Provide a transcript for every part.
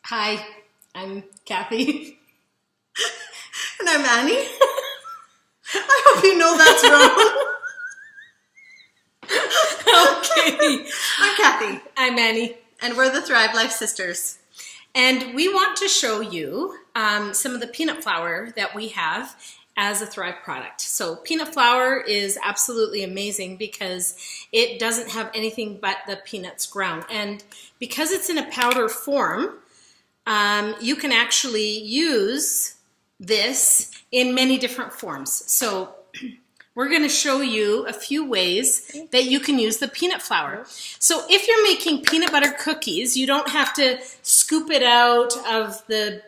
Hi, I'm Kathy. And I'm Annie. I hope you know that's wrong. Okay. I'm Kathy. I'm Annie. And we're the Thrive Life Sisters. And we want to show you some of the peanut flour that we have as a Thrive product. So peanut flour is absolutely amazing because it doesn't have anything but the peanuts ground. And because it's in a powder form, you can actually use this in many different forms. So we're going to show you a few ways that you can use the peanut flour. So if you're making peanut butter cookies, you don't have to scoop it out of the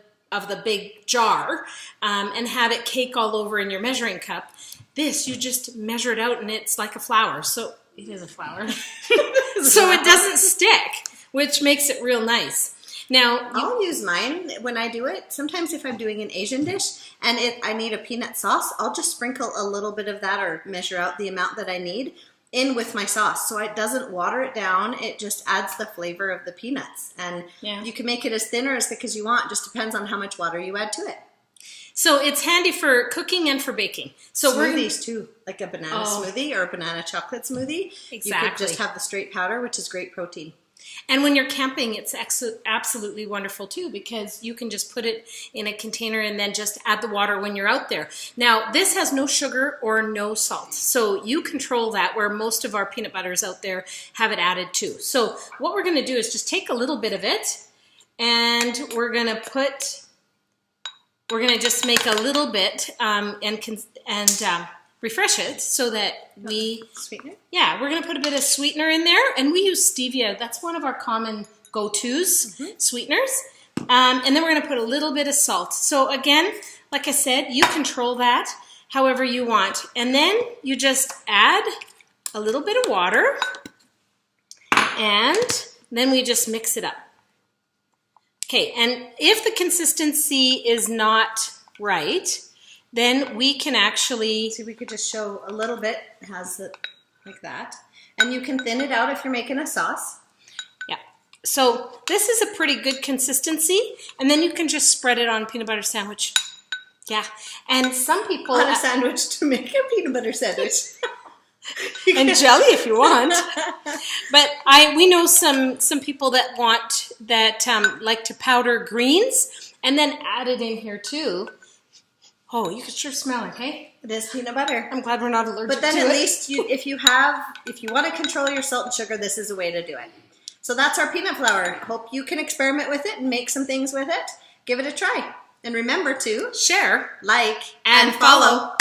big jar and have it cake all over in your measuring cup. This, you just measure it out and it's like a flour. So it is a flour. So it doesn't stick, which makes it real nice. Now, I'll use mine when I do it. Sometimes if I'm doing an Asian dish and I need a peanut sauce, I'll just sprinkle a little bit of that or measure out the amount that I need in with my sauce. So it doesn't water it down. It just adds the flavor of the peanuts. And you can make it as thin or as thick as you want. It just depends on how much water you add to it. So it's handy for cooking and for baking. So smoothies too, like a banana smoothie or a banana chocolate smoothie. Exactly. You could just have the straight powder, which is great protein. And when you're camping, it's absolutely wonderful too, because you can just put it in a container and then just add the water when you're out there. Now, this has no sugar or no salt, so you control that, where most of our peanut butters out there have it added too. So what we're going to do is just take a little bit of it, and we're going to just make a little bit and refresh it so that Sweetener? Yeah, we're going to put a bit of sweetener in there, and we use stevia. That's one of our common go-tos, sweeteners. And then we're going to put a little bit of salt. So again, like I said, you control that however you want. And then you just add a little bit of water, and then we just mix it up. Okay, and if the consistency is not right, then we can actually... See, we could just show a little bit, has it like that. And you can thin it out if you're making a sauce. Yeah. So this is a pretty good consistency. And then you can just spread it on a peanut butter sandwich. Yeah. And some people... On a sandwich to make a peanut butter sandwich. And jelly if you want. But we know some people that like to powder greens and then add it in here too. Oh, you can sure smell it, hey? It is peanut butter. I'm glad we're not allergic to it. But then at least if you want to control your salt and sugar, this is a way to do it. So that's our peanut flour. Hope you can experiment with it and make some things with it. Give it a try. And remember to share, like, and follow.